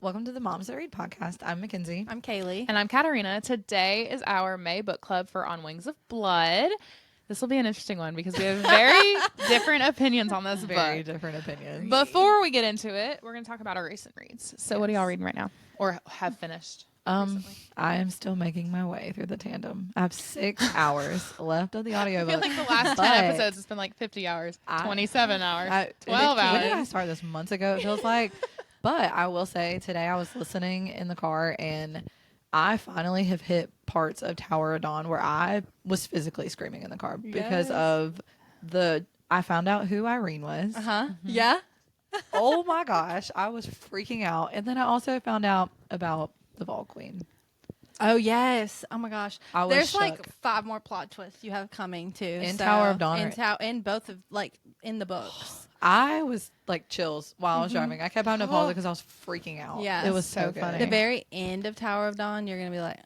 Welcome to the Moms That Read podcast. I'm McKenzie. I'm Kaylee. And I'm Katarina. Today is our May book club for On Wings of Blood. This will be an interesting one because we have very different opinions on this Very book. different opinions. Before we get into it, we're going to talk about our recent reads. So what are y'all reading right now? Or have finished recently? I am still making my way through the tandem. I have 6 hours left of the audiobook. I feel like the last 10 episodes, it's been like 50 hours, 27 hours, 12 hours. When did I start this? Months ago, it feels like. But I will say, today I was listening in the car, and I finally have hit parts of Tower of Dawn where I was physically screaming in the car because of I found out who Irene was. Yeah. Oh my gosh, I was freaking out. And then I also found out about the Vol Queen. Oh yes. Oh my gosh. I was There's shook. like 5 more plot twists you have coming too. In Tower of Dawn. In both of in the books. I was like chills while I was driving. I kept having to pause it because I was freaking out. Yeah. It was so funny. The very end of Tower of Dawn, you're gonna be like,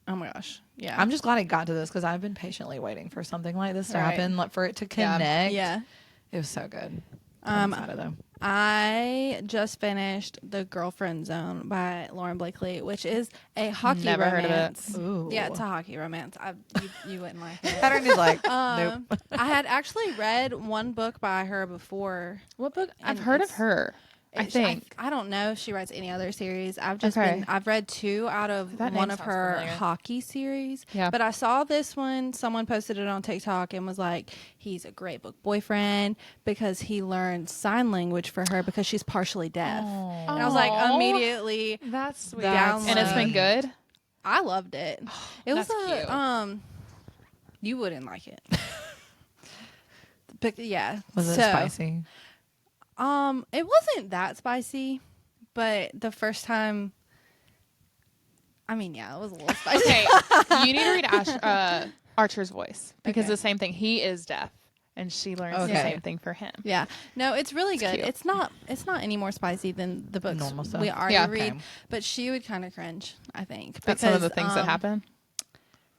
oh my gosh. Yeah. I'm just glad it got to this because I've been patiently waiting for something like this to happen, like for it to connect. Yeah. It was so good. I'm excited though. I just finished The Girlfriend Zone by Lauren Blakely, which is a hockey Never heard of it. romance. Ooh. Yeah, it's a hockey romance. You wouldn't like it. Pattern is like, nope. I had actually read one book by her before. What book? I've And heard of it's- her. I think. I don't know if she writes any other series. I've read 2 out of That one name of sounds her familiar. hockey series. Yeah. But I saw this one. Someone posted it on TikTok and was like, he's a great book boyfriend because he learned sign language for her because she's partially deaf. And I was like, Aw. immediately, That's sweet. That's And it's been good? I loved it. It was That's cute. you wouldn't like it. But yeah. Was it so, spicy? It wasn't that spicy, but the first time, I mean, yeah, it was a little spicy. Okay, you need to read Archer's voice because Okay. the same thing. He is deaf, and she learns the Okay. same thing for him. Yeah, no, it's really good. cute. It's not any more spicy than the books Normal stuff. we already Yeah. read, Okay. but she would kind of cringe, I think. That's some of the because, things that happen.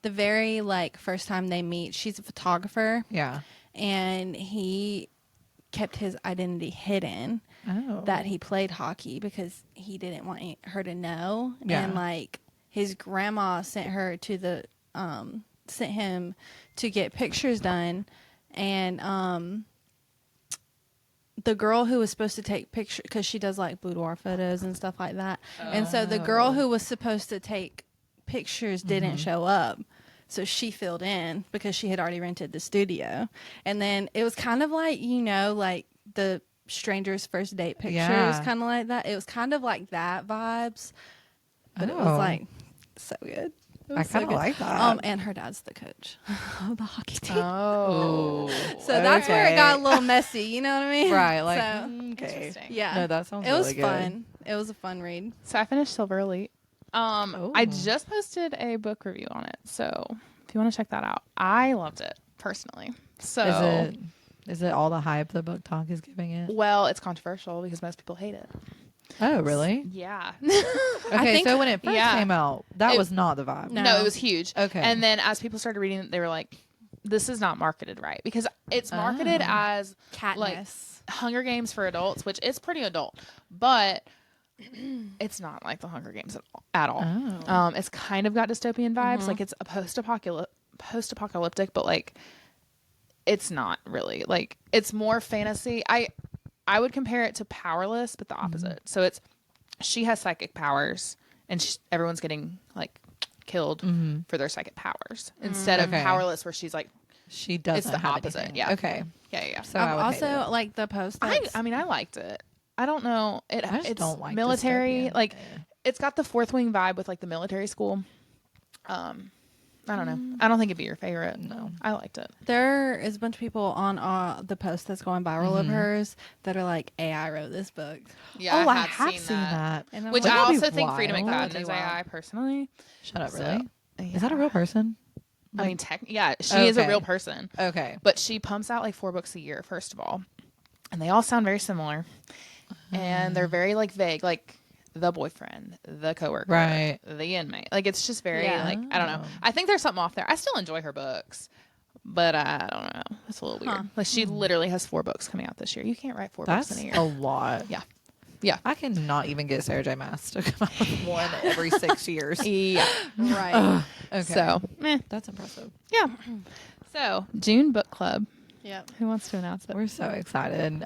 The very first time they meet, she's a photographer, Yeah. and he kept his identity hidden. Oh. That he played hockey because he didn't want her to know. Yeah. And his grandma sent him to get pictures done, and the girl who was supposed to take pictures, because she does boudoir photos and stuff like that, and so the girl who was supposed to take pictures didn't show up. So she filled in because she had already rented the studio. And then it was kind of the strangers' first date pictures, Yeah. kind of like that. It was kind of like that vibes, but it Oh. was so good. It I was so kind of good. like that. And her dad's the coach of the hockey team. Oh, So that's where it got a little messy. You know what I mean? Right. Okay. interesting. Yeah. No, that sounds It was really good. fun. It was a fun read. So I finished Silver Elite. I Oh. just posted a book review on it, so if you want to check that out, I loved it personally. So Is it all the hype the book talk is giving it? well, it's controversial because most people hate it. Oh, really? Yeah. Okay, think- so when it first yeah. came out, that It- was not the vibe. No. No, it was huge. Okay. And then as people started reading it, they were like, this is not marketed right because it's marketed as Katniss. Hunger Games for adults, which is pretty adult, but it's not like the Hunger Games at all. Oh. It's kind of got dystopian vibes. Like it's a post-apocalyptic, but it's not really. It's more fantasy. I would compare it to Powerless, but the opposite. So she has psychic powers, and everyone's getting killed for their psychic powers instead of Okay. Powerless, where she's She doesn't It's the have opposite, anything. yeah. Okay. yeah. So I would hate also it. like the post. I liked it. I don't know. I just It's don't like military. dystopian. It's got the Fourth Wing vibe with the military school. I don't know. I don't think it'd be your favorite. No. I liked it. There is a bunch of people on the post that's going viral of hers that are like, AI wrote this book. Yeah, I have seen that. And I'm Which like, I Wouldn't that also be think Frida wild? McFadden That would is be wild. AI personally. Shut up, So, really? yeah. Is that a real person? I mean, she is a Okay. real person. Okay. But she pumps out 4 books a year, first of all. And they all sound very similar. And they're very vague, the boyfriend, the coworker, Right. the inmate. It's just very Yeah. I don't know. I think there's something off there. I still enjoy her books, but I don't know. It's a little weird. She literally has 4 books coming out this year. You can't write 4 books That's in a year. a lot. Yeah. Yeah. I cannot even get Sarah J. Maas to come out with one every 6 years. Yeah. Right. Okay. So, That's impressive. yeah. So, June book club. Yep. Who wants to announce it? We're so excited.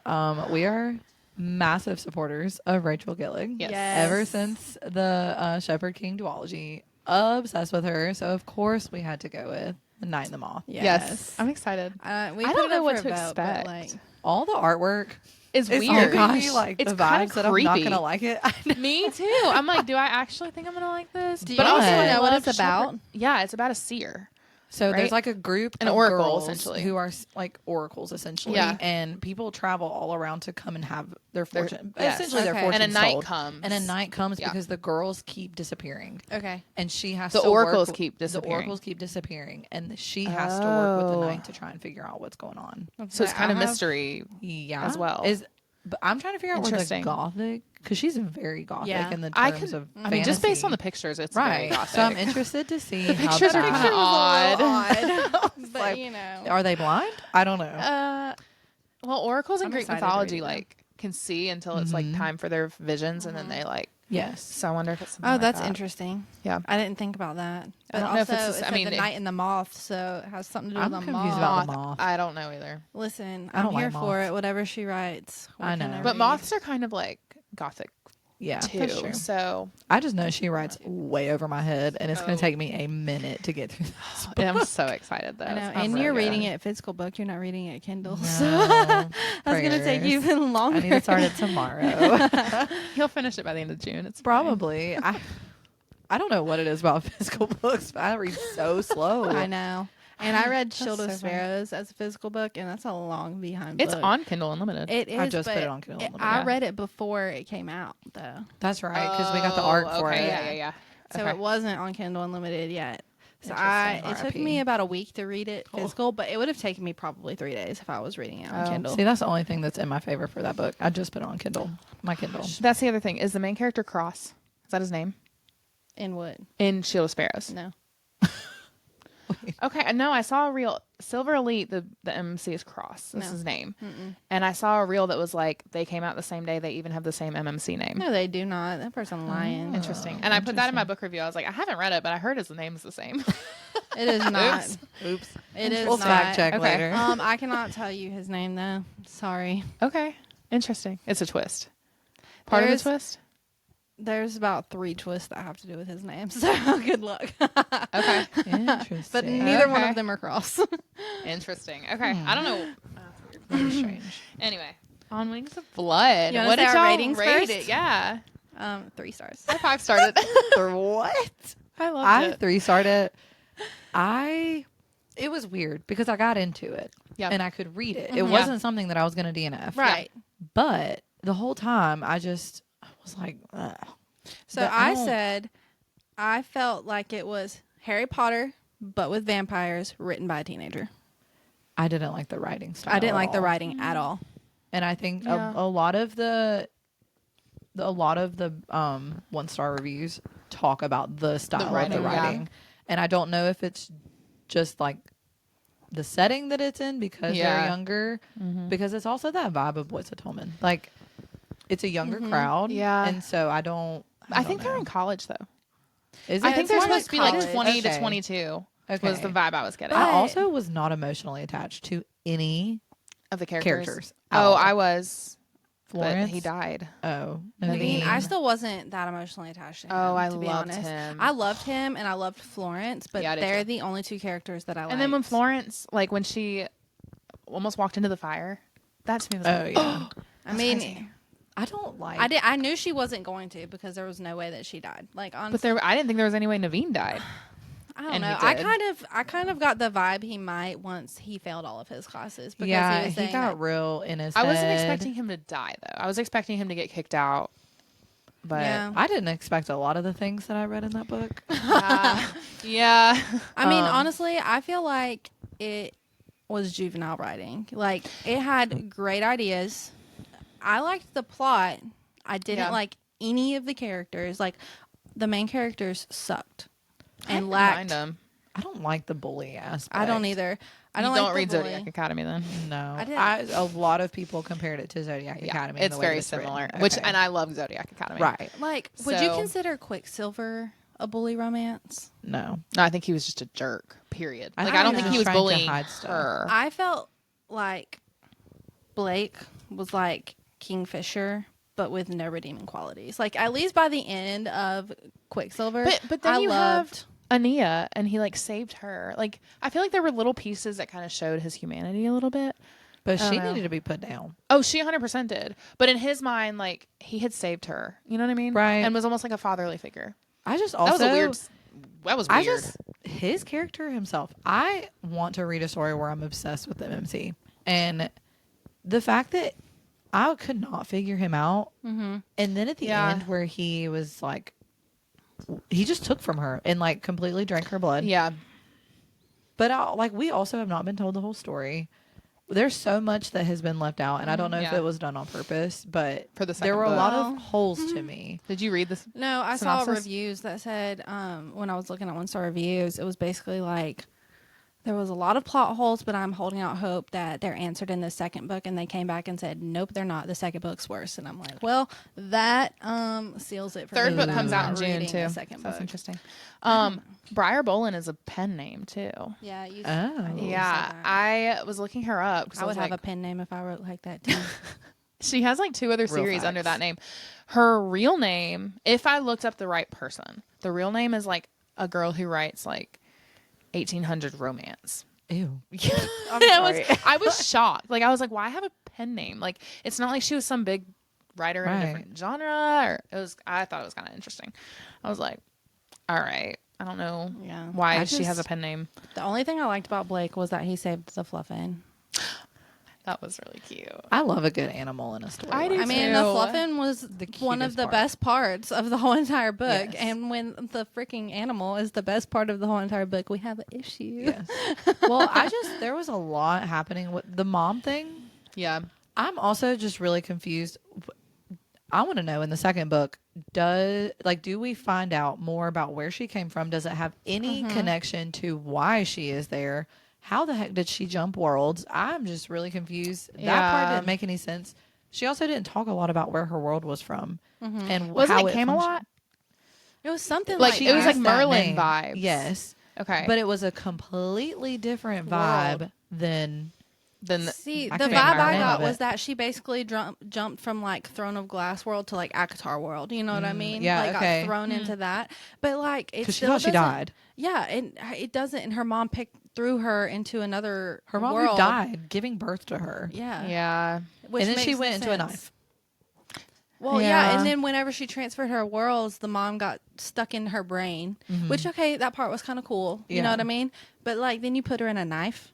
We are massive supporters of Rachel Gillig. Yes. Ever since the Shepherd King duology. Obsessed with her. So, of course, we had to go with The Night and the Moth. Yes. I'm excited. We I put don't it know up what for to a vote, but, expect. like, All the artwork It's is weird. giving me, like, It's the kinda vibes that I'm not creepy. going to like it. I know. Me too. I'm like, do I actually think I'm going to like this? do you But also, also I know what love it's about? Shepherd- Yeah, it's about a seer. So Right? there's like a group An of oracle, girls essentially. who are like oracles essentially, Yeah. and people travel all around to come and have their Their- fortune, yes. essentially their Okay. fortune And a night told. comes. And a night comes Yeah. because the girls keep disappearing, Okay. and she has The to work oracles with- keep The disappearing. oracles keep disappearing, and she has to work with the Oh. night to try and figure out what's going on. So it's kind of I have- mystery. Yeah, As well. But I'm trying to figure out where the Interesting. gothic, because she's very gothic Yeah. in the I terms could, of I mean, just based on the fantasy. pictures, it's very right. gothic. So I'm interested to see how pictures are that- kinda odd. But, like, you know. Are they blind? I don't know. Well, oracles in I'm Greek excited to mythology read them. like can see until it's like time for their visions, and then they like. Yes. So I wonder if it's something Oh, like that's that. interesting. Yeah. I didn't think about that. But don't know if also, it's the s- it I said mean, the it- night and the moth, so it has something to do I'm with the confused moth. about the moth. I don't know either. Listen, I I'm don't here like for moths. it. Whatever she writes. What I can know. But read? moths are kind of like gothic Yeah, too. that's true. So I just know she writes way over my head, and it's going Oh. to take me a minute to get through this. I'm so excited though. I know, It's and really you're good. reading it physical book. You're not reading it Kindle. No, So that's gonna take you prayers. even longer. I need to start it tomorrow. He'll finish it by the end of June. It's fine. Probably. I don't know what it is about physical books, but I read so slow. I know. And I read That's Shield so of funny. Sparrows as a physical book, and that's a long behind book. It's on Kindle Unlimited. It is. I just put but it on Kindle Unlimited. I Yeah. read it before it came out, though. That's right, because we got the art for okay, it. Yeah. So Okay. it wasn't on Kindle Unlimited yet. So Interesting. it took RIP. me about a week to read it physical, but it would have taken me probably 3 days if I was reading it on Oh. Kindle. See, that's the only thing that's in my favor for that book. I just put it on Kindle. My Kindle. That's the other thing. Is the main character Cross? Is that his name? In what? In Shield of Sparrows. No. Okay, no, I saw a reel. Silver Elite, the MC is Cross. That's No. his name. Mm-mm. And I saw a reel that was like they came out the same day. They even have the same MMC name. No, they do not. That person lying. Interesting. And I put that in my book review. I was like, I haven't read it, but I heard his name is the same. It is not. Oops. Oops. It is We'll not. fact check Okay. later. I cannot tell you his name though. Sorry. Okay. Interesting. It's a twist. Part There's- of the twist? There's about 3 twists that have to do with his name, so good luck. Okay. Interesting. But neither one Okay. of them are cross. Interesting. Okay. I don't know. Very strange. Anyway. On Wings of Blood. You wanna What say did our y'all ratings rate first? it? Yeah. 3 stars. I 5 started. For what? I loved I it. 3-starred it. It was weird because I got into it Yep. and I could read it. It Yeah. wasn't something that I was going to DNF. Right. But the whole time I was like, ugh. So But I don't- said I felt like it was Harry Potter, but with vampires, written by a teenager. I didn't like the writing style. I didn't at like the all. writing at all. And I think Yeah. a lot of the 1-star reviews talk about the style of the writing, yeah. writing. And I don't know if it's just like the setting that it's in because Yeah. they're younger, because it's also that vibe of Boys to Tillman. Like it's a younger crowd. Yeah. And so I don't think they're know. in college though. Is I it? think they're more supposed to be like college. 20 to Okay. 22 Okay. was the vibe I was getting I But- also was not emotionally attached to any of the characters. characters. at Oh, all. I was. Florence. But he died. Oh, Naveen, I Naveen. still wasn't that emotionally attached to him. Oh, I to be loved honest. him. I loved him and I loved Florence, but Yeah, I did they're too. the only 2 characters that I liked. And then when Florence, like when she almost walked into the fire, that to me was Oh like, yeah. I mean, crazy. I don't like. I knew she wasn't going to because there was no way that she died. Like honestly, but I didn't think there was any way Naveen died. I don't and know. he I did. kind of got the vibe he might once he failed all of his classes because Yeah, he was saying got that- real in his I wasn't head. expecting him to die though. I was expecting him to get kicked out. But Yeah. I didn't expect a lot of the things that I read in that book. yeah. I mean, Um, honestly, I feel like it was juvenile writing. Like it had great ideas. I liked the plot. I didn't Yeah. like any of the characters. Like the main characters sucked I and didn't lacked. mind him. I don't like the bully aspect. I don't either. I You don't don't like read the Zodiac bully. Academy then. No, I didn't. a lot of people compared it to Zodiac Academy. in It's the way very that it's written. similar. Okay. And I love Zodiac Academy. right. Like, would you So- consider Quicksilver a bully romance? No, No, I think he was just a jerk. Period. I Like thought I don't he think was he was trying to bullying hide stuff. her. I felt like Blake was like Kingfisher, but with no redeeming qualities. Like, at least by the end of Quicksilver, But then I you loved. have Ania, and he like saved her. Like I feel like there were little pieces that kind of showed his humanity a little bit. but I she don't know. needed to be put down. Oh, she 100% did. But in his mind, like he had saved her. You know what I mean? Right. And was almost like a fatherly figure. I just also That was a weird. That was weird. his character himself. I want to read a story where I'm obsessed with the MMC, and the fact that I could not figure him out, and then at the Yeah. end where he was like, he just took from her and like completely drank her blood. Yeah. But like we also have not been told the whole story. There's so much that has been left out, and I don't know if Yeah. it was done on purpose, but For the there second were a book. lot Well, of holes to me. Did you read this? No, I saw Synopsis? reviews that said when I was looking at 1-star reviews, it was basically like there was a lot of plot holes, but I'm holding out hope that they're answered in the second book. And they came back and said, nope, they're not. The second book's worse. And I'm like, well, that seals it for Third me. book I'm comes out in not June reading too. The second That's book. interesting. Briar Boleyn is a pen name too. Yeah, you, Oh. I knew you Yeah, said that. I was looking her up because I would was have like, a pen name if I wrote like that too. she has like 2 other series under facts. that name. Her real name, if I looked up the right person, the real name is like a girl who writes like 1800 romance. Ew. I was shocked. Like I was like, why have a pen name? Like it's not like she was some big writer in a Right. different genre. Or it was. I thought it was kind of interesting. I was like, all right. I don't know Yeah. why I she has a just- pen name. The only thing I liked about Blake was that he saved the Fluffin. That was really cute. I love a good animal in a story. I do I mean, too. the Fluffin was one of cutest the part. best parts of the whole entire book. Yes. And when the freaking animal is the best part of the whole entire book, we have an issue. Yes. Well, there was a lot happening with the mom thing. Yeah. I'm also just really confused. I want to know in the second book, do we find out more about where she came from? Does it have any connection to why she is there? How the heck did she jump worlds? I'm just really confused. That part Yeah. didn't make any sense. She also didn't talk a lot about where her world was from and Wasn't how it Camelot? functioned. It was something Like, like, it was that. like used that Merlin name. vibes. Yes. Okay. But it was a completely different World. vibe than then See, I the can't vibe remember I the name got of was it. that she basically jumped from like Throne of Glass world to like Akatar world. You know what I mean? yeah, like okay. got thrown into that. But like it because she still thought she doesn't- died. Yeah, and it doesn't. And her mom threw her into another Her mom world. who died giving birth to her. Yeah, yeah. Which and then she makes went into a sense. knife. Well, yeah. Yeah. And then whenever she transferred her worlds, the mom got stuck in her brain. Which okay, that part was kind of cool. You know Yeah. what I mean? But like then you put her in a knife.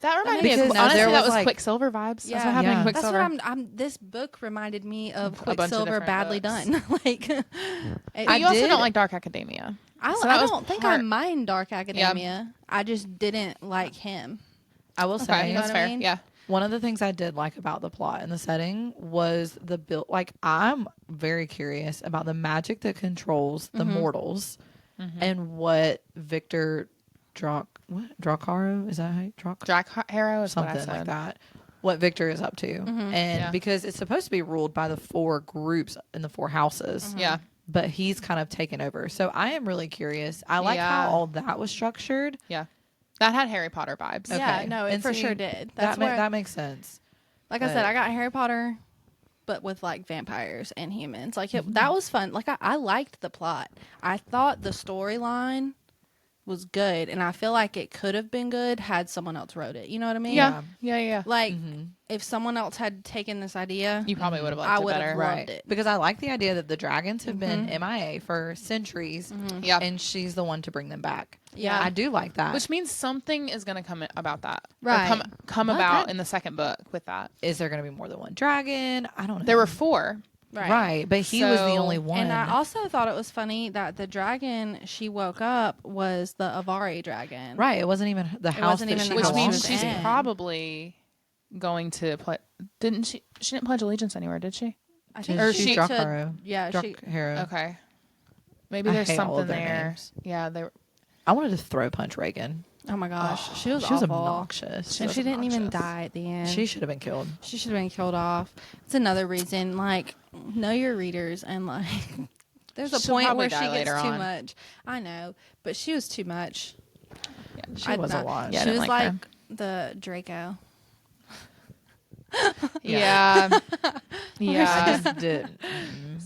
That reminded me makes of sense. honestly There that was, was like- Quicksilver vibes. Yeah. That's what happened Yeah. in That's Quicksilver. what I'm. This book reminded me of A bunch of Quicksilver different badly books. done. like, But you also did- don't like Dark Academia. I So that was don't think part- I mind Dark Academia. I just didn't like him. I will Okay, say, know that's what I fair. mean? Yeah. one of the things I did like about the plot and the setting was the build. Like, I'm very curious about the magic that controls the mortals and what Victor Dracaro, is that how you Jack Harrow is what I something said. like that. What Victor is up to. And Yeah. because it's supposed to be ruled by the 4 groups in the 4 houses. Yeah. But he's kind of taken over. So I am really curious. I like Yeah. how all that was structured. Yeah. That had Harry Potter vibes. Yeah, Okay. no, it And for see, sure did. That's That, where, that makes sense. like I said, but- I got Harry Potter, but with like vampires and humans. Like that was fun. Like I liked the plot. I thought the storyline was good, and I feel like it could have been good had someone else wrote it. You know what I mean? Yeah. Yeah. Yeah. Like if someone else had taken this idea, You probably would have liked I it would better. have loved it. Because I like the idea that the dragons have been MIA for centuries, Yeah. and she's the one to bring them back. Yeah. I do like that. Which means something is going to come about that. Or Right. come But about that- in the second book with that. Is there going to be more than one dragon? I don't know. There were 4. right, but he was the So- only one. And I also thought it was funny that the dragon she woke up was the Avari dragon. right, it wasn't even the house wasn't that even she the Which house means was she's in. probably going to play. Didn't she? She didn't pledge allegiance anywhere, did she? I think Or she she's took- Dracaro. Yeah, she. Dracaro. Okay. Maybe I there's hate all something of their there. names. Yeah, they. I wanted to throw punch Reagan. Oh my gosh, she was She was awful. obnoxious. And she didn't even obnoxious. die at the end. She should have been killed. She should have been killed off. It's another reason, like, know your readers and like. There's a She'll point probably where she die gets later too on. much. I know, but she was too much. She was a lot. Yeah, I she didn't was like her. like the Draco. Yeah. I Yeah. just did.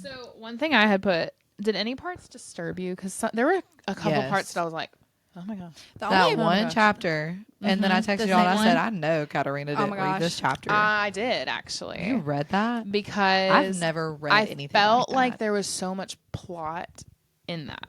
So one thing I had put, did any parts disturb you? Because there were a couple Yes. parts that I was like, oh my God. The That only one gosh. chapter, and then I The texted y'all and I same said, one? I know Katarina Oh didn't my read this gosh. chapter. I did actually. You read that? Because I've never read I anything felt like that. there was so much plot in that.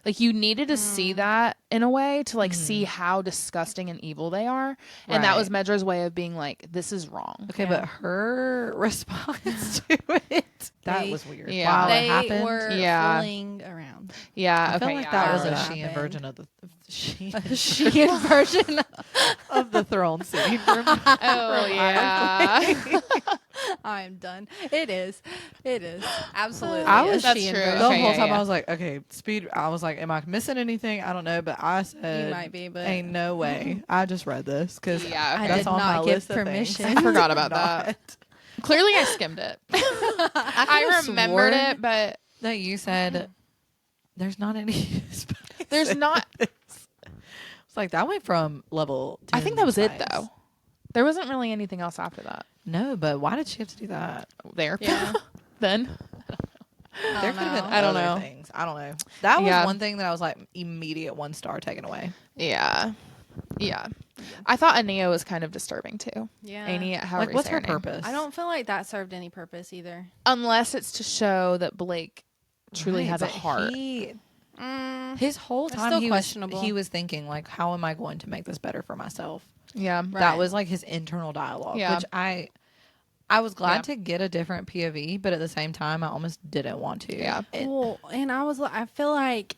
Like you needed to see that in a way to like see how disgusting and evil they are. And that was Right. Medra's way of being like, this is wrong. Okay, Yeah. but her response to it, that They- was weird. Yeah. While they it happened, were Yeah. fooling around. Yeah. I okay. felt like yeah, that I was a remember that Sheehan happened. version of the Sheehan Sheehan version. of the throne scene. From, Oh yeah. I am done. It is. It is. Absolutely. I a was- That's Sheehan true. version. the Okay, whole yeah, time yeah. I was like, okay, speed. I was like, am I missing anything? I don't know, but I said, You might be, but ain't no way. I just read this because Yeah, I okay. that's did on my not give list of things. permission. I forgot about that. Not- Clearly, I skimmed it. I could've remembered sworn it, but that you said there's not any space. there's not. It's like that went from level 10 I think that was it times. though. There wasn't really anything else after that. No, but why did she have to do that? There. Yeah. Then. There could have been know. I don't other know. things. I don't know. That was Yeah. one thing that I was like immediate 1 star taken away. Yeah. Yeah. I thought Ania was kind of disturbing too. Yeah. Ania, however Like, you what's say her name. purpose? I don't feel like that served any purpose either. Unless it's to show that Blake truly Right, has a but heart. His whole That's time still he questionable. was thinking like, how am I going to make this better for myself? Yeah. Right. That was like his internal dialogue, Yeah. which I was glad Yeah. to get a different POV, but at the same time, I almost didn't want to. Yeah. Well, and I feel like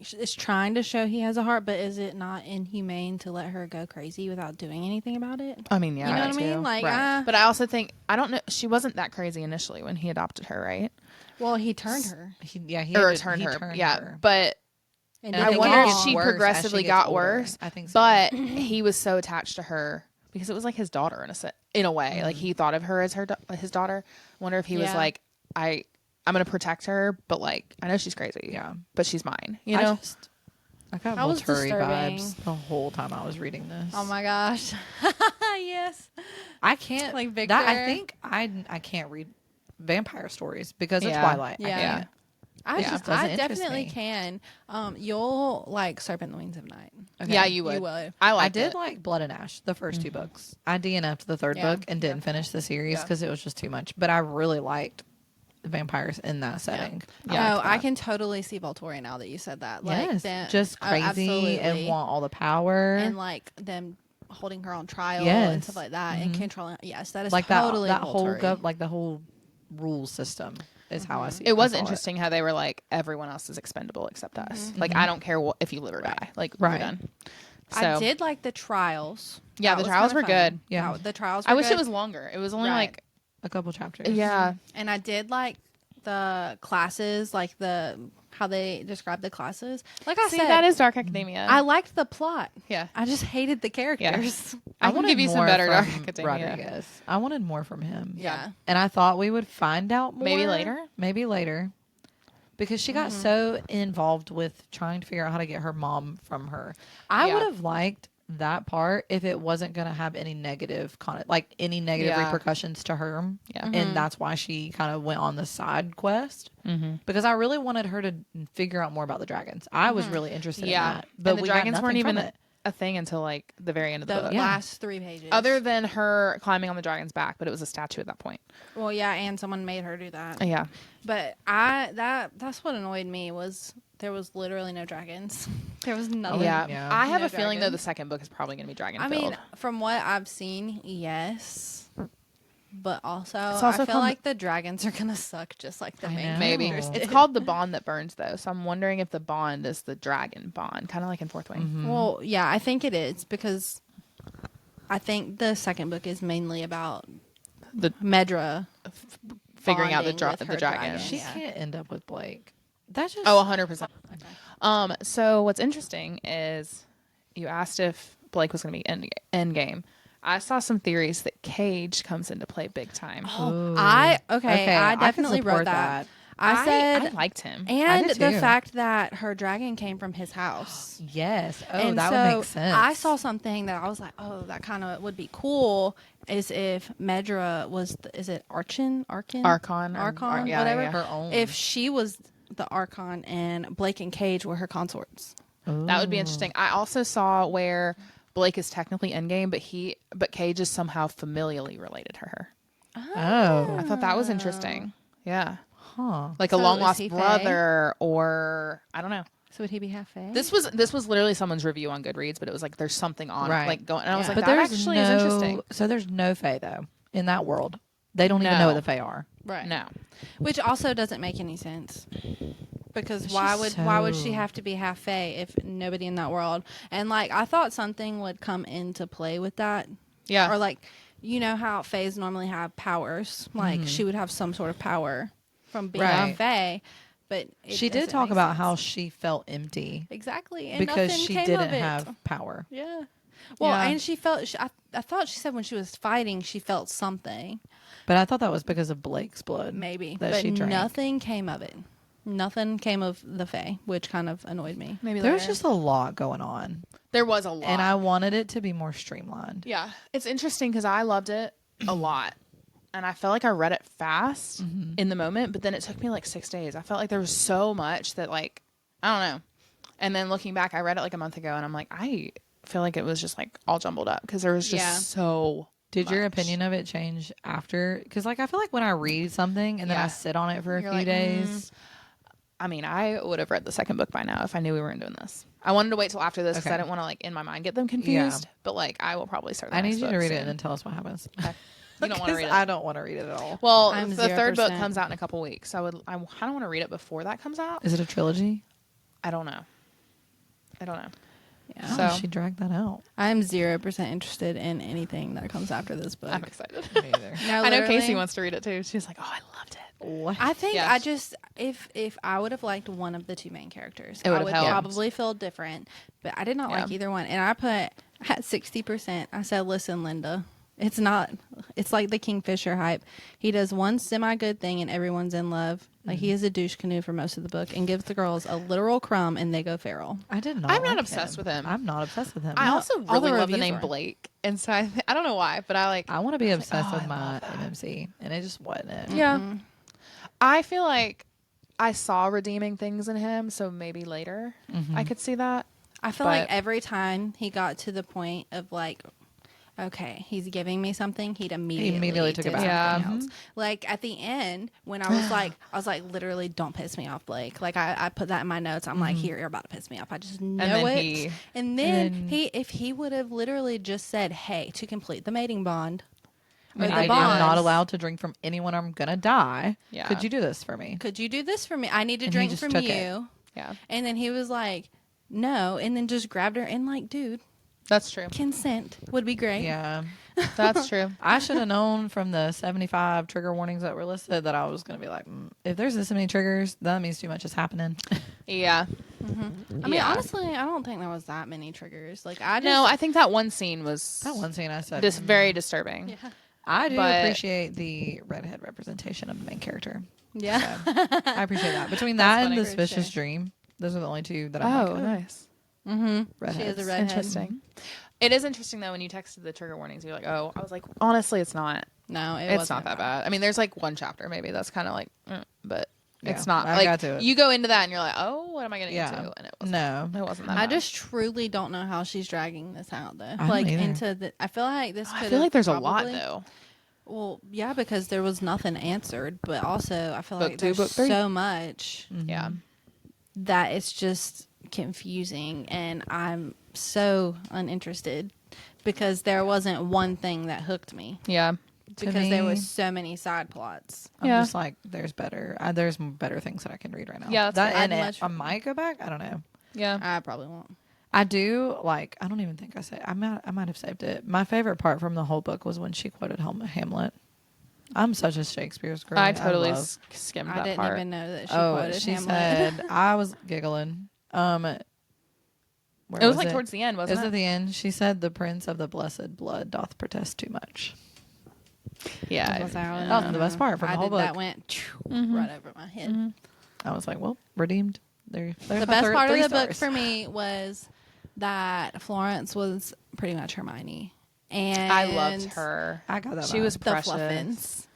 it's trying to show he has a heart, but is it not inhumane to let her go crazy without doing anything about it? I mean, yeah. You know that what I mean? too. Like, Right. But I also think, I don't know, she wasn't that crazy initially when he adopted her, right? well, he turned her. He Or had to- turned he her. turned Yeah. her. But And And I think wonder it if gets she worse as progressively gets got older. worse. I think so. But he was so attached to her because it was like his daughter in a way. Like he thought of her as his daughter. Wonder if he was Yeah. like, I'm gonna protect her, but like I know she's crazy. Yeah. But she's mine. You know? I got That was Volturi disturbing. vibes the whole time I was reading this. Oh my gosh. Yes. I can't Like That, I Victor. think I can't read vampire stories because of Yeah. Twilight. I Yeah. can't. I Yeah. just doesn't I interest definitely me. can. You'll like Serpent in the Wings of Night. Okay. Yeah, you would. You would. I I liked did it. like Blood and Ash, the first 2 books. I DNF'd the 3rd Yeah. book and didn't finish the series Yeah. because it was just too much. But I really liked the vampires in that setting. Yeah. No, liked I that. can totally see Volturi now that you said that. Like Yes, them, just oh, crazy absolutely. and want all the power. and like them holding her on trial and Yes. stuff like that and controlling. Yes, that is like totally that whole Volturi. like the whole rule system is how I see It was I saw interesting how they were like, everyone else is expendable except us. Like, I don't care if you live or die. Like, we're Right. done. I So, did like the trials. Yeah, That the was trials kinda were fun. good. Yeah. The trials. Were I wish good. it was longer. It was only Right. like, a couple chapters. yeah. And I did like the classes, like how they described the classes. Like I See, said, that is Dark Academia. I liked the plot. yeah. I just hated the characters. I can wanted give you some more better Dark from Academia. Rodriguez. I wanted more from him. Yeah. And I thought we would find out more. Maybe later? Maybe later. Because she got so involved with trying to figure out how to get her mom from her. I Yeah. would have liked that part if it wasn't going to have any negative any negative Yeah. repercussions to her. Yeah. And that's why she kind of went on the side quest. Mm-hmm. Because I really wanted her to figure out more about the dragons. I was really interested in Yeah. that. But and the we got dragons weren't nothing even from it. a thing until like the very end of the The book. Yeah. last 3 pages. Other than her climbing on the dragon's back, but it was a statue at that point. well, yeah, and someone made her do that. Yeah. But that's what annoyed me was there was literally no dragons. There was nothing. Yeah. Yeah. I have No a feeling though dragons. the second book is probably going to be dragon I filled. mean, from what I've seen, yes. But also, It's also I feel called- like the dragons are gonna suck just like the I main know. maybe characters it's did. called the bond that burns though, so I'm wondering if the bond is the dragon bond, kind of like in Fourth Wing. Mm-hmm. Well, yeah, I think it is because I think the second book is mainly about The Medra figuring out bonding with the her dragon. dragon. She Yeah. can't end up with Blake. That's just Oh, 100%. So what's interesting is you asked if Blake was going to be end game. I saw some theories that Cage comes into play big time. Ooh. I can definitely wrote support that. I I said, liked him. and did the too. fact that her dragon came from his house. Yes. Oh, And that so would make sense. I saw something that I was like, oh, that kind of would be cool. Is if Medra was, is it Archon, Archon, yeah, whatever. yeah. Her own. If she was the Archon and Blake and Cage were her consorts. That would be interesting. I also saw where Blake is technically endgame, but Cage is somehow familially related to her. Oh. I thought that was interesting. Yeah. Huh. Like So a long is lost he Fae? brother, or I don't know. So would he be half Fae? This was literally someone's review on Goodreads, but it was like there's something on Right. like going, and I was Yeah. like, But that there's actually is interesting. So there's no Fae though in that world. They don't even know what the Fae are. Right. No, Which also doesn't make any sense. Because It's why just would she so- have to be half Fae if nobody in that world? And like I thought something would come into play with that. yeah, Or like you know how Faes normally have powers. Like she would have some sort of power from being Right. a Fae. But it She did doesn't talk make about sense. how she felt empty Exactly. And because nothing she came didn't of it. have power. Yeah. Well, Yeah. and she felt. I thought she said when she was fighting, she felt something, But I thought that was because of Blake's blood. maybe, that but she drank. nothing came of it. Nothing came of the Fae, which kind of annoyed me. maybe There was later. just a lot going on, there was a lot, and I wanted it to be more streamlined. yeah, it's interesting because I loved it a lot, and I felt like I read it fast in the moment, but then it took me like 6 days. I felt like there was so much that like I don't know, and then looking back, I read it like a month ago, and I'm like I feel like it was just like all jumbled up because there was just Yeah. so. Did your much. opinion of it change after? Because like I feel like when I read something and then Yeah. I sit on it for a You're few like, days. I mean, I would have read the second book by now if I knew we weren't doing this. I wanted to wait till after this because Okay. I didn't want to like in my mind get them confused. But like, I will probably start. The I next need you to book read it soon. and then tell us what happens. Okay. You don't want to read it. I don't want to read it at all. Well, I'm the third book 0%. comes out in a couple weeks. I kind of want to read it before that comes out. Is it a trilogy? I don't know. Yeah. How So- did she drag that out? I'm 0% interested in anything that comes after this book. I'm excited. Me either. No, I know literally, Casey wants to read it too. She's like, "Oh, I loved it." What? I think Yeah. I just if I would have liked one of the two main characters, It I would've would helped. probably feel different. But I did not Yeah. like either one, and I put at 60%. I said, "Listen, Linda, it's not. It's like the Kingfisher hype. He does one semi good thing, and everyone's in love. Like he is a douche canoe for most of the book, and gives the girls a literal crumb, and they go feral. I did not. I'm not like obsessed with him. I'm not obsessed with him. I also all the really love the reviews name were. Blake, and so I don't know why, but I like. I want to be obsessed oh, with I my love that. MMC, and it just wasn't it. Yeah. I feel like I saw redeeming things in him, so maybe later I could see that. I feel like But- every time he got to the point of like, okay, he's giving me something, he'd immediately took did it back. Yeah. something else. Like at the end, when I was like, literally, don't piss me off, Blake. Like I put that in my notes. I'm like, here, you're about to piss me off. I just know then it. And then And- if he would have literally just said, hey, to complete the mating bond, or the I am bond, not allowed to drink from anyone. I'm gonna die. Yeah. Could you do this for me? could you do this for me? I need to And he drink just from took you. it. Yeah, And then he was like, no, and then just grabbed her and like, dude, that's true. consent would be great. Yeah. That's true. I should have known from the 75 trigger warnings that were listed that I was going to be like, if there's this many triggers, that means too much is happening. Yeah. I mean, honestly, I don't think there was that many triggers. Like, I just, No, I think that one scene was That one scene I said, just very disturbing. yeah. I do but- appreciate the redhead representation of the main character. Yeah. So, I appreciate that. Between that and funny This for Vicious sure. Dream, those are the only two that I'm Oh, like, nice. Mm-hmm. redheads. She is a redhead. Interesting. It is interesting though when you texted the trigger warnings. You're like, oh, I was like, honestly, it's not. No, It's wasn't not that bad. I mean, there's like one chapter maybe that's kind of like, but it's Yeah, not. I like got to it. you go into that and you're like, oh, what am I getting Yeah. into? And it wasn't. No. It wasn't that. I bad. just truly don't know how she's dragging this out, though. don't Like, either. into the. I feel like this could I feel like there's a lot though. Well, yeah, because there was nothing answered, but also I feel Book like 2, there's book 3. so much Yeah. that it's just confusing, and I'm so uninterested because there wasn't one thing that hooked me Yeah. because there me- was so many side plots. I'm Yeah. just like, there's better things that I can read right now. Yeah, that's that fair. and I'd it, much- I might go back. I don't know. Yeah. I probably won't. I do like. I don't even think I said. I might have saved it. My favorite part from the whole book was when she quoted Hamlet. I'm such a Shakespeare's girl. I totally love- skimmed I that didn't part. even know that she Oh, quoted she Hamlet. said I was giggling. Where It was like towards the end, wasn't Is it? at the end. She said, "The prince of the blessed blood doth protest too much." Yeah. That was the best part from the whole book. That went right over my head. I was like, "Well, redeemed." There's The best part of the book for me was that Florence was pretty much Hermione, and I loved her. I got that. She was the precious. Fluffins.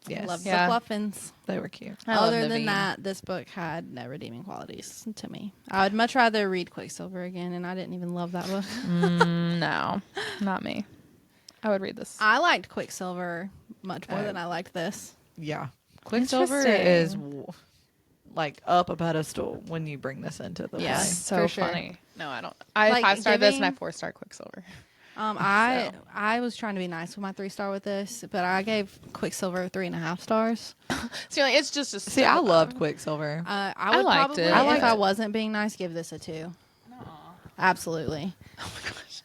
Yes. Loved Yeah. the Fluffins. They were cute. I love Other than Naveen. that, this book had no redeeming qualities to me. I would much rather read Quicksilver again, and I didn't even love that book. No, not me. I would read this. I liked Quicksilver much more than I liked this. Yeah. Quicksilver is like up a pedestal when you bring this into the Yeah. play. So for sure. funny. No, I don't. I Like 5-star this and I giving- 4-star Quicksilver. I was trying to be nice with my 3-star with this, but I gave Quicksilver 3.5 stars. So like, it's just a See, I loved Quicksilver. I would liked probably, it. if I wasn't being nice, give this a 2. Absolutely. Oh my gosh,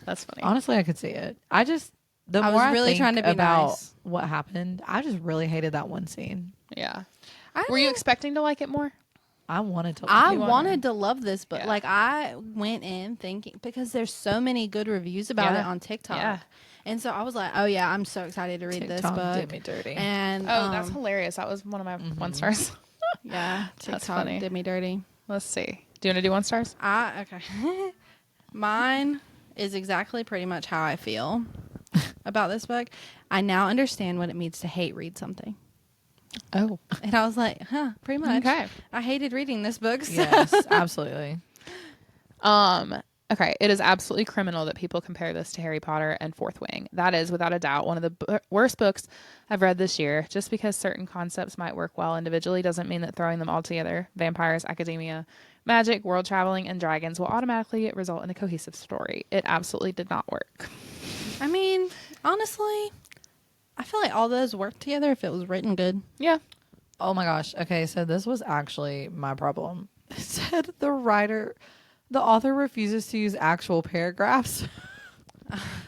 that's funny. Honestly, I could see it. I was was really think trying to be about nice. what happened, I just really hated that one scene. Yeah. I Were you don't- expecting to like it more? I wanted to. I you wanted to love this book. Yeah. Like I went in thinking because there's so many good reviews about Yeah. it on TikTok. Yeah. And so I was like, oh yeah, I'm so excited to read this TikTok book. did me dirty. And Oh, that's hilarious. That was one of my 1-stars. yeah, That's TikTok funny. did me dirty. Let's see. Do you want to do 1-stars? Okay. Mine is exactly pretty much how I feel about this book. I now understand what it means to hate read something. Oh. And I was like, pretty much. Okay. I hated reading this book. So. Yes, absolutely. Okay. It is absolutely criminal that people compare this to Harry Potter and Fourth Wing. That is, without a doubt, one of the worst books I've read this year. Just because certain concepts might work well individually doesn't mean that throwing them all together, vampires, academia, magic, world traveling, and dragons, will automatically result in a cohesive story. It absolutely did not work. I mean, honestly, I feel like all those work together if it was written good. Yeah. Oh my gosh. Okay, so this was actually my problem. It said the author refuses to use actual paragraphs.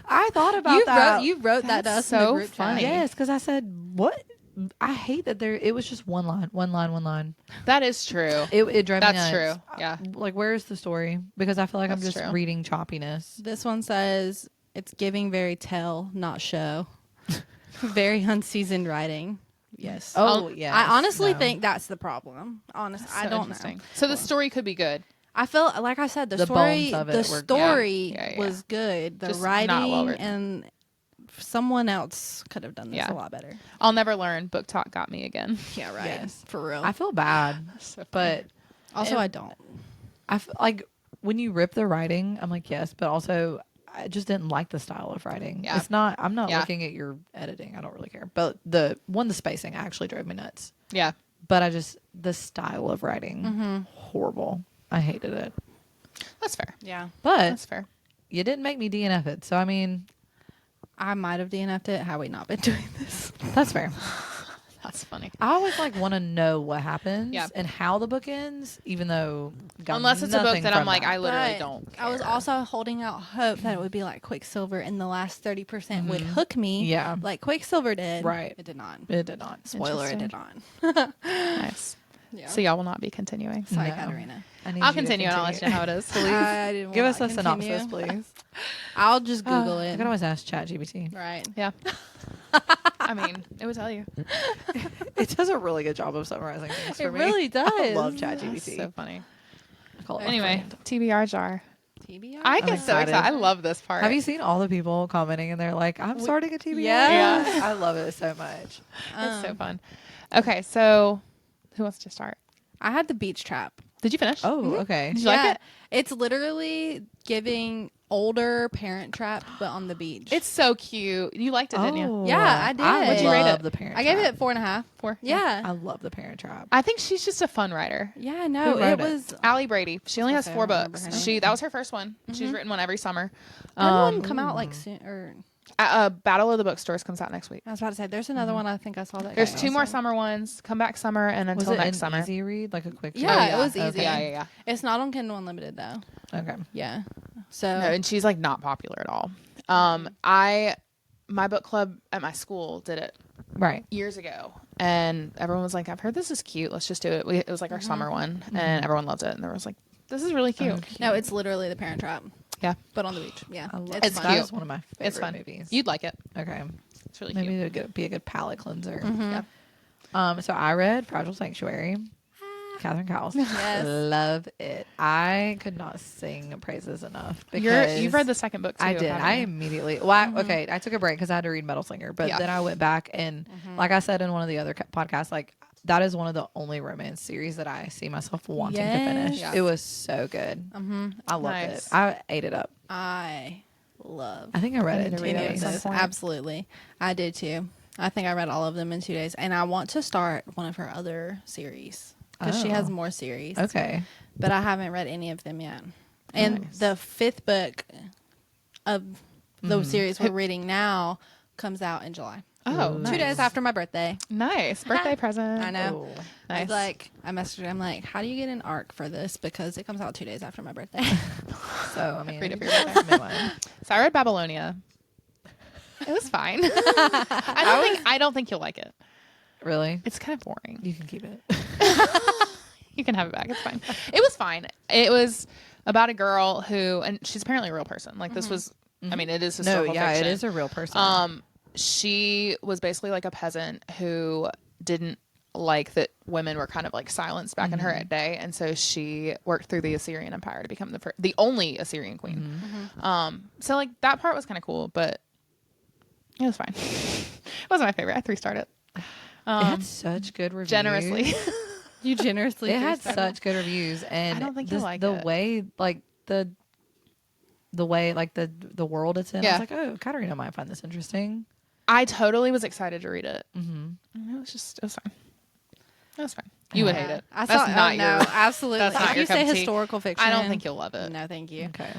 I thought about that. You wrote that to That's us in the so group chat. funny. Yes, because I said, what? I hate that it was just one line. That is true. It drove me That's nuts. true. Yeah. Like, where's the story? Because I feel like I'm That's just true. reading choppiness. This one says it's giving very tell, not show. Very unseasoned writing. Yes. Oh, yeah. I honestly think that's the problem. Honestly, I So don't interesting. know. So the story could be good. I feel like I said The story. bones of it The were- story Yeah. was good. The Just not writing well written. and someone else could have done this Yeah. a lot better. I'll never learn. Book talk got me again. Yeah, right. Yes. For real. I feel bad, So but also, I don't. I feel like when you rip the writing, I'm like, yes, but also I just didn't like the style of writing. Yeah. It's not, I'm not Yeah. looking at your editing. I don't really care. But the spacing actually drove me nuts. Yeah. But the style of writing, horrible. I hated it. That's fair. Yeah. But That's fair. you didn't make me DNF it. So, I mean, I might have DNF'd it had we not been doing this. that's fair. That's funny. I always want to know what happens Yeah. and how the book ends, even though got Unless it's a book nothing that I'm from like, that. I literally But don't care. I was also holding out hope that it would be like Quicksilver and the last 30% would hook me. Yeah. Like Quicksilver did. Right. It did not. It did not. Spoiler, it Interesting. did not. Nice. Yeah. So y'all will not be continuing. Sorry, No. Katarina. I need I'll you to continue and I'll let you know how it is. I didn't Give want us a to synopsis, continue. please. I'll just Google I it. can always ask ChatGPT. Right. Yeah. I mean, it would tell you. It does a really good job of summarizing things for It me. really does. I love That's ChatGPT. so funny. I call it my Anyway, friend. TBR jar. TBR? I I'm get so excited. excited. I love this part. Have you seen all the people commenting and they're like, I'm starting a TBR? Yes. I love it so much. It's so fun. Okay, so who wants to start? I had the beach trap. Did you finish? Oh, okay. Did you like it? It's literally giving older Parent Trap, but on the beach. It's so cute. You liked it, didn't you? Yeah, I did. I What'd you rate love it? the Parent I gave Trap. it 4.5. 4. Yeah. I love the Parent Trap. I think she's just a fun writer. Yeah, no, Who it wrote it? was. Allie Brady. She only has Okay, 4 I don't remember books. her name. That was her first one. She's written one every summer. Did one come out like soon? Or Battle of the Bookstores comes out next week. I was about to say, there's another one I think I saw that. There's came 2 out more soon. summer ones. Come back summer and Was until it next an summer. easy read? Like a quick Yeah, read? it was easy. Okay. Yeah. It's not on Kindle Unlimited though. Okay. Yeah. So No, and she's like not popular at all. My book club at my school did it Right. years ago, and everyone was like, "I've heard this is cute. Let's just do it." It was like our summer one, and everyone loved it. And there was like This is really cute. No, it's literally The Parent Trap, Yeah. but on the beach. Yeah, I love It's that. cute. is one of my favorite It's fun. movies. You'd like it. Okay. It's really Maybe cute. it would be a good palate cleanser. Mm-hmm. So I read Fragile Sanctuary. Catherine Cowles. Yes. Love it. I could not sing praises enough because You've read the second book too. I did. haven't I you? immediately. Well, okay. I took a break because I had to read Metal Slinger, but Yeah. then I went back and, like I said in one of the other podcasts, like that is one of the only romance series that I see myself wanting to finish. Yes. It was so good. I loved Nice. it. I ate it up. I love. I think I read I it need in to 2 read it at days. some Yes, point. absolutely. I did too. I think I read all of them in 2 days, and I want to start one of her other series because she has Oh. more series. Okay. But I haven't read any of them yet. And Nice. the 5th book of the series we're reading now comes out in July. Oh, 2 days after my birthday. Nice birthday present. I know. Oh. I Nice. was like, I messaged her. I'm like, how do you get an arc for this? Because it comes out 2 days after my birthday. So I mean, Read it for your birthday. So I read Babylonia. It was fine. I don't think you'll like it. really, It's kind of boring. you can keep it. You can have it back. It's fine. It was fine. It was about a girl who, and she's apparently a real person. Like this was, I mean, it is No, historical yeah, fiction. it is a real person. She was basically like a peasant who didn't like that women were kind of like silenced back in her day, and so she worked through the Assyrian Empire to become the only Assyrian queen. So like that part was kind of cool, but it was fine. It wasn't my favorite. I 3-starred it. It had such good reviews. Generously. You generously. It had three-starred such good reviews, and I don't think you'll like the it. way, like the way, like the world it's in. I Yeah. was like, oh, Katarina might find this interesting. I totally was excited to read it. And it was fine. It was fine. You would hate it. I That's saw. not no, your. absolutely. that's not If your you cup say of tea. historical fiction, I don't think you'll love it. No, thank you. Okay,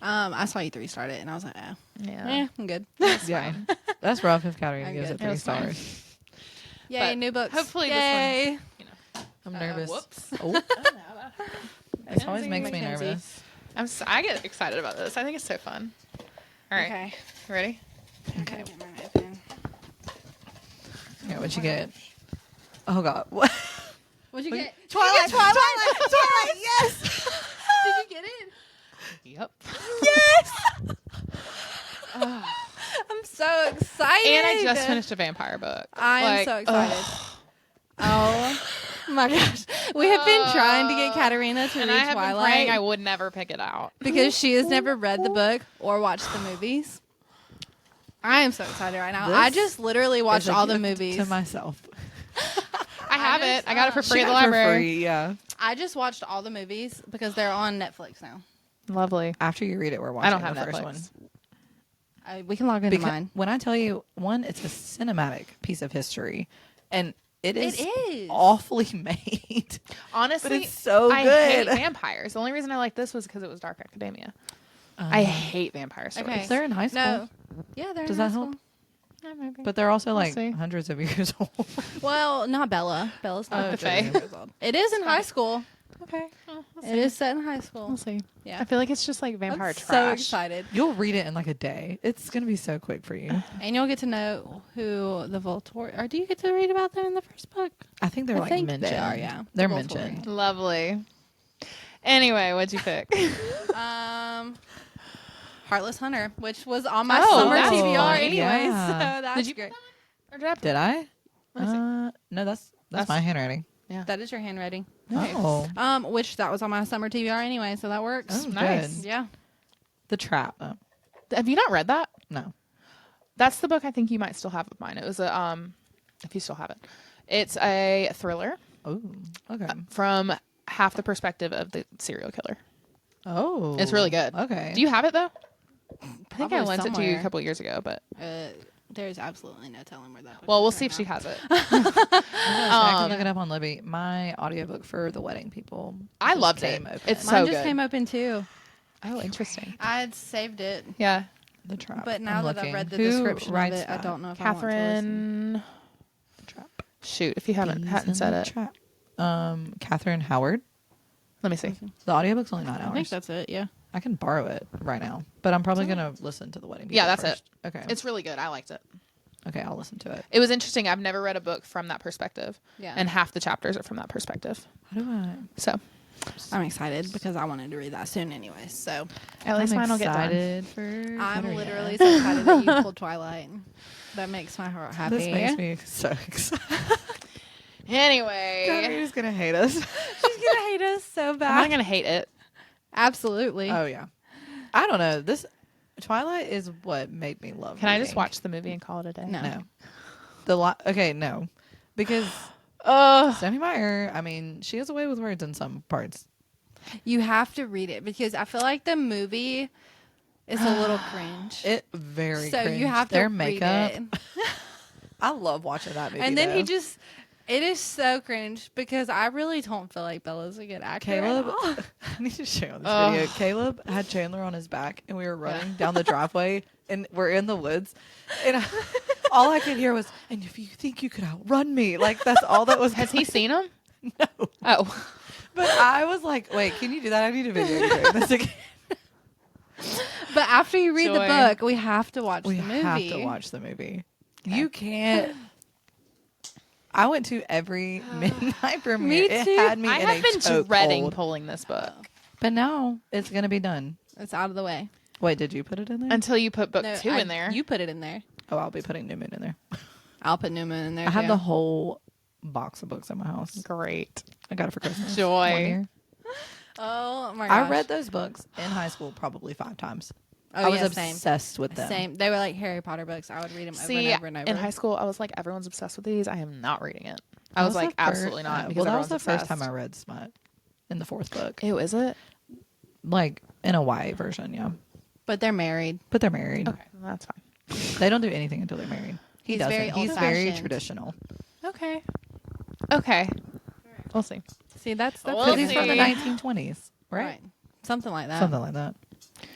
I saw you 3-starred it, and I was like, Yeah. I'm good. yeah, that's rough if Katarina I'm gives good. it It 3 was fine. stars. Yay, But new books. hopefully Yay. this I'm nervous. Whoops. Oh, it always makes me McKenzie. nervous. I get excited about this. I think it's so fun. All right. Okay. You ready? Okay, Get mine open. yeah, what'd you get? Oh God, what? What'd you get? Twilight, Twilight, Twilight. Yes. Did you get it? Yep. I'm so excited. And I just finished a vampire book. I'm so excited. Oh my gosh. We have been trying to get Katarina to And read I have been Twilight praying I would never pick it out. because she has never read the book or watched the movies. I am so excited right now. This I just literally watched It's a all the gift movies. to myself. I have it. I got it for free She at the got it for library. free, yeah. I just watched all the movies because they're on Netflix now. Lovely. After you read it, we're watching I don't have the first Netflix. one. We can log into Because mine. when I tell you, one, it's a cinematic piece of history, and it is, is. awfully made. Honestly, But it's so I good. hate vampires. The only reason I like this was because it was dark academia. I hate vampire stories. Okay. They're in high school, No. Yeah, they're Does in high that school. help? Yeah, maybe. but they're also like see. hundreds of years old. Well, not Bella. Bella's not The Fae. years old. It is in high school. Okay. Well, we'll It see. is set in high school. We'll see. Yeah. I feel like it's just like vampire I'm trash. so excited. You'll read it in like a day. It's gonna be so quick for you. And you'll get to know who the Volturi are. Do you get to read about them in the first book? I think they're I like think they mentioned. are, yeah. They're The Volturi. mentioned. Lovely. Anyway, what'd you pick? Heartless Hunter, which was on my Oh, summer that's TBR fun. anyway. Yeah. So that's Did you great. Or did I Did I? Let me see. No, that's That's- my handwriting. That is your handwriting. Oh, Which that was on my summer TBR anyway, so that works. Oh, Nice. good. Yeah. The Trap. Oh, Have you not read that? no. That's the book I think you might still have of mine. It was a if you still have it. It's a thriller Oh, okay. from half the perspective of the serial killer. Oh, It's really good. Okay. Do you have it though? I think I Probably lent it to you a somewhere. couple years ago, but There's absolutely no telling where that book well, is we'll right see if now. she has it. I can look it up on Libby. My audiobook for The Wedding People. I just loved came it. open. It's Mine so just good. came open too. Oh, interesting. I had saved it, Yeah, The Trap. but now I'm that I've looking. read the Who description of writes it, I that? don't know if I want to listen. Catherine. The Trap. Shoot, if you hadn't Bees in said the it, Trap. Catherine Howard. let me see. The audiobook's only 9 I think hours. that's it. Yeah. I can borrow it right now, but I'm probably gonna listen to The Wedding People. Yeah, that's first. Okay. It's really good. I liked it. Okay, I'll listen to it. It was interesting. I've never read a book from that perspective. Yeah. And half the chapters are from that perspective. How do I? So I'm excited because I wanted to read that soon anyway. So At least I'm mine will get done. excited for I'm Katarina. literally so excited that you pulled Twilight. That makes my heart happy. This makes me so excited. Anyway, Katarina's gonna hate us. She's gonna hate us so I'm bad. not gonna hate it. Absolutely. Oh yeah. I don't know. This Twilight is what made me love. Can I just reading. watch the movie and call it a day? No. No. Okay, no, because Ugh. Stephanie Meyer. I mean, she has a way with words in some parts. You have to read it because I feel like the movie is a little cringe. It very. So cringe. you have to their read makeup. it. I love watching that movie. And then though. it is so cringe because I really don't feel like Bella's a good actor. at Caleb, all. I need to show you this Ugh. video. Caleb had Chandler on his back, and we were running down the driveway, and we're in the woods, and all I could hear was, "And if you think you could outrun me," like that's all that was. Has he seen him? No. Oh, But I was like, "Wait, can you do that? I need a video you doing this again." But after you read the Joy. book, we have to watch We the movie. have to watch the movie. You can't. I went to every midnight premiere. Me It too. had me I in have a been chokehold. dreading pulling this book But now it's gonna be done. It's out of the way. Wait, did you put it in there? until you put book No, 2 in there. You put it in there. Oh, I'll be putting New Moon in there. I'll put Newman in there. I have too. the whole box of books in my house. Great. I got it for Christmas. Joy. 1 year. Oh my gosh. I read those books in high school probably 5 times. Oh, I was yeah, same. obsessed with them. Same. They were like Harry Potter books. I would read them See, over and over and over. in high school, I was like, everyone's obsessed with these. I am not reading it. I was like, absolutely not. Because Well, that was the everyone's first time I obsessed. read Smut in the 4th book. Ew, is it? Like in a YA version, yeah. But they're married. But they're married. Okay, that's fine. They don't do anything until they're married. He's doesn't. very He's very old-fashioned. traditional. Okay. Okay. We'll see. See, that's We'll Because he's from the see. 1920s, right? Something like that. Something like that.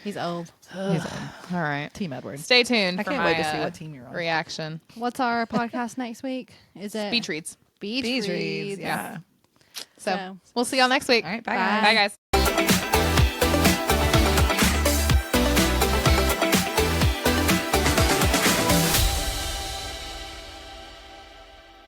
He's old. He's on All right. Team Edward. Stay tuned I for can't my wait to see what team you're on. reaction. What's our podcast next week? Is it Beach reads. Beach Bees reads? reads, yeah. So, So- we'll see y'all next week. All right, bye, Bye. guys. Bye, guys.